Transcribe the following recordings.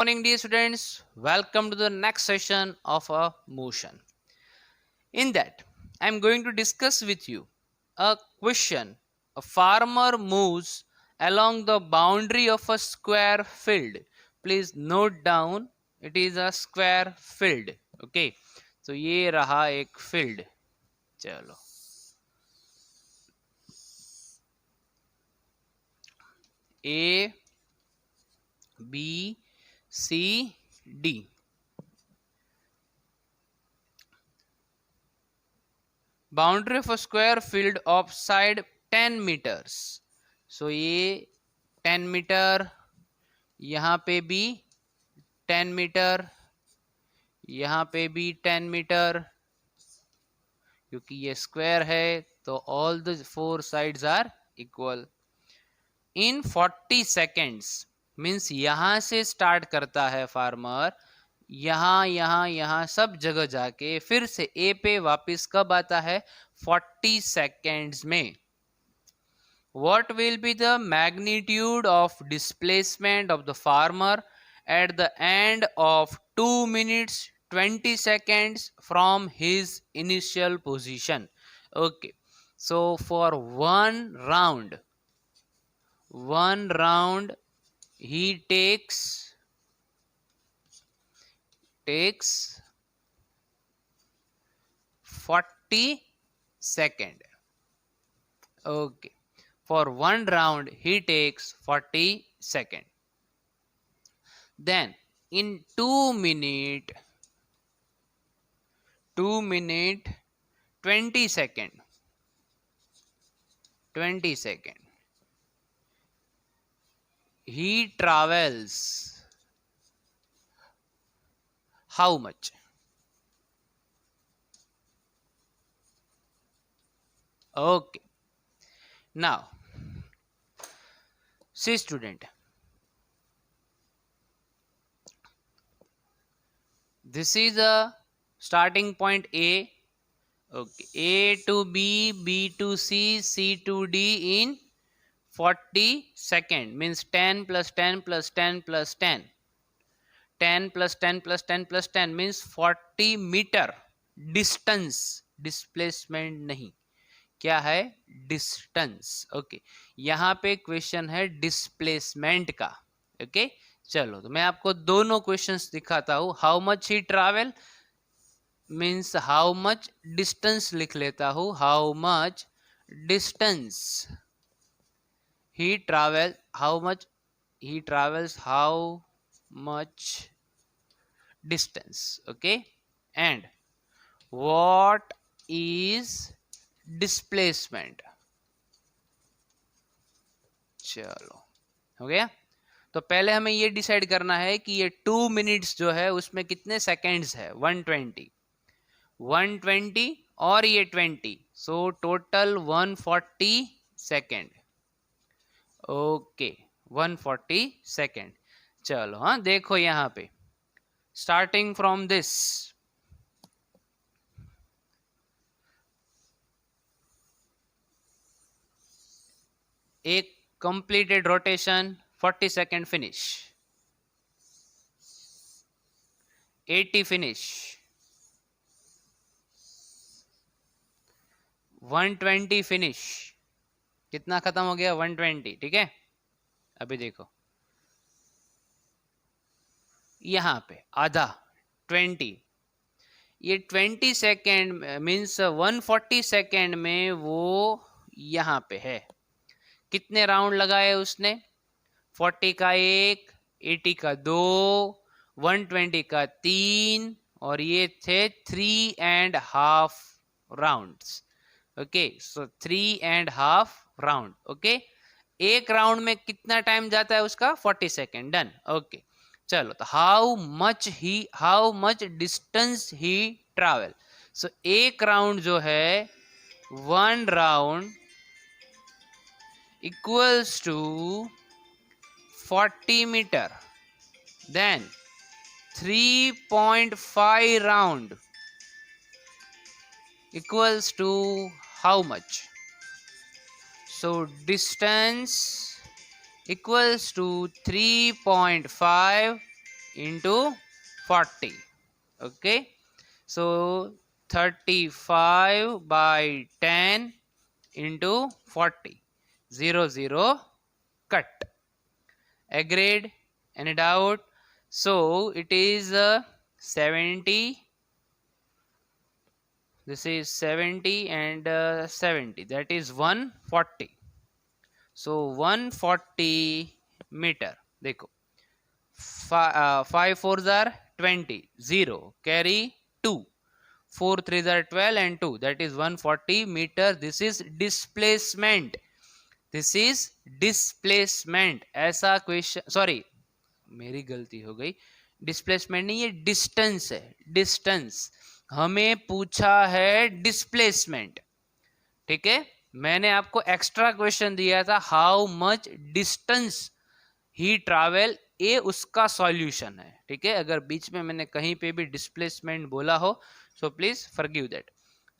Morning, dear students. Welcome to the next session of a motion. In that, I am going to discuss with you a question. A farmer moves along the boundary of a square field. Please note down, it is a square field. Okay, so ये रहा एक field. चलो A, B, C, D. Boundary of a square field of side 10 metres. So ये 10 metre, यहाँ पे भी 10 metre, यहाँ पे भी 10 मीटर, क्योंकि ये स्क्वायर है तो all the four sides are equal. इन 40 सेकेंड्स मीन्स यहाँ से स्टार्ट करता है फार्मर, यहाँ यहाँ यहाँ सब जगह जाके फिर से ए पे वापस कब आता है? 40 सेकेंड्स में. What will be the magnitude of displacement of the farmer at the end of 2 minutes 20 seconds from his initial position? Okay, so for one round he takes 40 seconds. Okay, for one round he takes 40 seconds. Then in 2 minute 20 second he travels how much? Okay, now see student, this is a starting point A. Okay, A to B, B to C, C to D in 40 second means 10 plus 10 plus 10 plus 10. 10 plus 10 plus 10 plus 10 means 40 metre. Distance, displacement नहीं, क्या है? Distance. Okay, यहाँ पे question है displacement का. Okay, चलो तो मैं आपको दोनों क्वेश्चंस दिखाता हूँ. How much he travel means how much distance लिख लेता हूँ. How much distance he travel, how much he travels, how much distance. Okay, and what is displacement? चलो हो गया. तो पहले हमें ये डिसाइड करना है कि ये 2 मिनट्स जो है उसमें कितने सेकेंड्स है? 120 और ये 20, so total 140 second. Okay, 140 second. चलो हाँ, देखो यहाँ पे स्टार्टिंग फ्रॉम दिस, एक completed rotation 40 second finish, 80 finish, 120 finish. कितना खत्म हो गया? 120. ठीक है, अभी देखो यहाँ पे आधा 20, ये 20 सेकेंड मीन्स 140 सेकेंड में वो यहाँ पे है. कितने राउंड लगाए उसने? 40 का 1, 80 का 2, 120 का 3, और ये थे 3.5 राउंड्स. ओके, सो 3.5 राउंड. ओके, एक राउंड में कितना टाइम जाता है उसका? 40 सेकेंड. डन. ओके, चलो तो how much distance he travel. So एक राउंड जो है, 1 round equals to 40 metre. Then 3.5 round equals to how much? So distance equals to 3.5 into 40. Okay, so 35 by 10 into 40. 0 0 cut. Agreed? Any doubt? So it is 70. This is 70 and 70, that is 140. So 140 meter. देखो 5 4s are 20, 0 carry 2, 4 3s are 12 and 2, that is 140 meter. This is displacement. This is displacement. ऐसा question, sorry मेरी गलती हो गई, displacement नहीं, ये distance है. Distance हमें पूछा है डिस्प्लेसमेंट. ठीक है, मैंने आपको एक्स्ट्रा क्वेश्चन दिया था how much distance he travel, ये उसका सॉल्यूशन है. ठीक है, अगर बीच में मैंने कहीं पे भी डिस्प्लेसमेंट बोला हो सो प्लीज फॉरगिव दैट.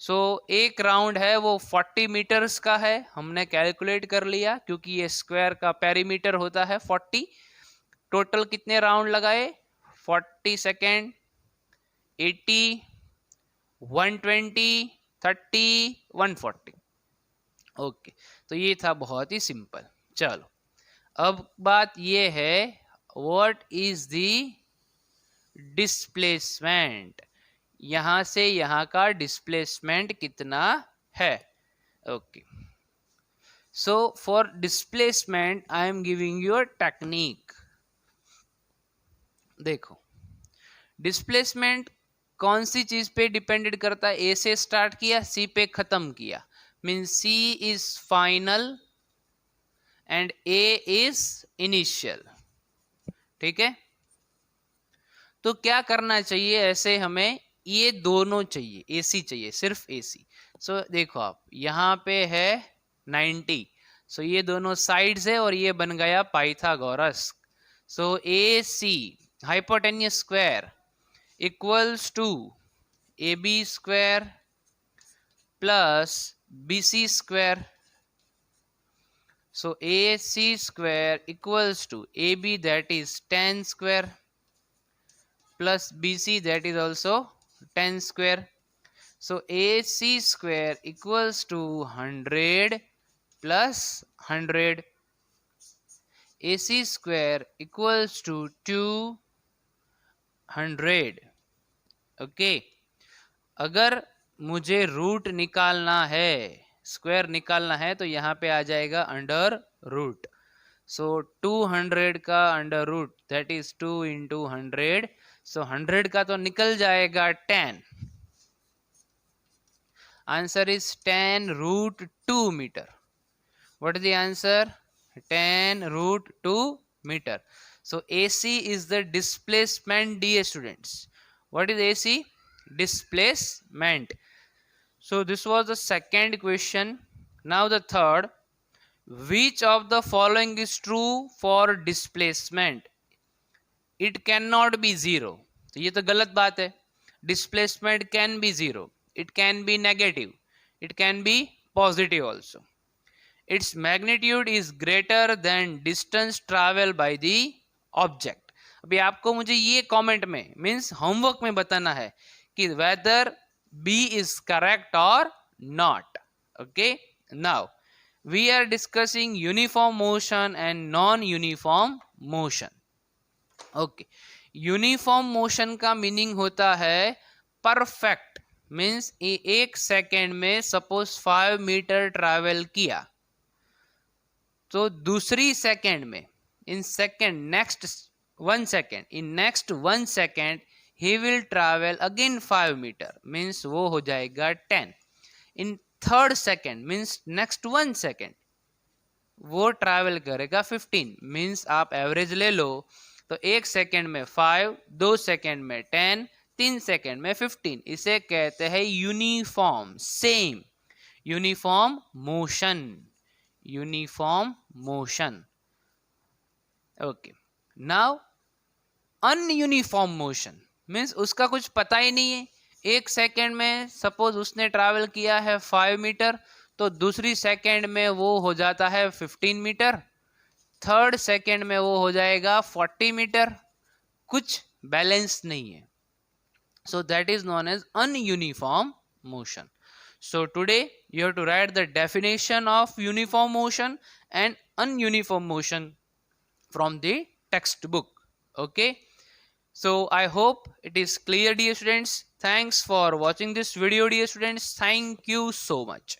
सो एक राउंड है वो 40 मीटर्स का है, हमने कैलकुलेट कर लिया क्योंकि ये स्क्वायर का पेरीमीटर होता है 40. टोटल कितने राउंड लगाए? 40 सेकेंड, 80, 120, 30, 140. ओके, तो ये था बहुत ही सिंपल. चलो अब बात ये है, व्हाट इज द डिस्प्लेसमेंट. यहां से यहां का डिस्प्लेसमेंट कितना है? Okay, so for displacement I am giving you a technique. देखो डिस्प्लेसमेंट कौन सी चीज पे डिपेंडेड करता है? ए से स्टार्ट किया, सी पे खत्म किया, mean C is final end A is initial. ठीक है, तो क्या करना चाहिए? ऐसे हमें ये दोनों चाहिए, एसी चाहिए, सिर्फ एसी. सो देखो आप यहाँ पे है 90, सो ये दोनों साइड्स है और ये बन गया Pythagoras. So A C hypotenuse square equals to A B square plus B C square. So AC square equals to AB, that is 10 square, plus BC, that is also 10 square. So AC square equals to 100 plus 100. AC square equals to 200. Okay, अगर मुझे root निकालना है, square निकालना है, तो यहाँ पे आ जाएगा अंडर रूट. सो 200 का under root, that is 2 into 100. So 100 का तो निकल जाएगा 10. Answer is 10 root 2 meter. What is the answer? 10 root 2 meter. So AC is the displacement, dear students. What is AC? Displacement. So this was the second question. Now the third. Which of the following is true for displacement? It cannot be zero. तो ये तो गलत बात है. Displacement can be zero. It can be negative. It can be positive also. Its magnitude is greater than distance traveled by the object. अभी आपको मुझे ये कमेंट में, मीन्स होमवर्क में बताना है कि whether B is correct or not. Okay, now we are discussing uniform motion and non-uniform motion. Okay, uniform motion का मीनिंग होता है परफेक्ट, मीन्स एक सेकेंड में सपोज 5 मीटर ट्रैवल किया, तो दूसरी सेकेंड में, in second next 1 second, in next 1 second he will travel again 5 meter, means वो हो जाएगा 10. in third second means next 1 second वो ट्रैवल करेगा 15, मीन्स आप एवरेज ले लो तो 1 सेकेंड में 5, 2 सेकेंड में 10, 3 सेकेंड में 15. इसे कहते हैं uniform, same, uniform motion, uniform motion. Okay, now ununiform motion means उसका कुछ पता ही नहीं है. 1 सेकेंड में सपोज उसने ट्रैवल किया है 5 मीटर, तो दूसरी सेकेंड में वो हो जाता है 15 मीटर, थर्ड सेकेंड में वो हो जाएगा 40 मीटर. कुछ बैलेंस नहीं है. So that is known as ununiform motion. So today you have to write the definition of uniform motion and ununiform motion from the textbook. Okay. So I hope it is clear, dear students. Thanks for watching this video, dear students. Thank you so much.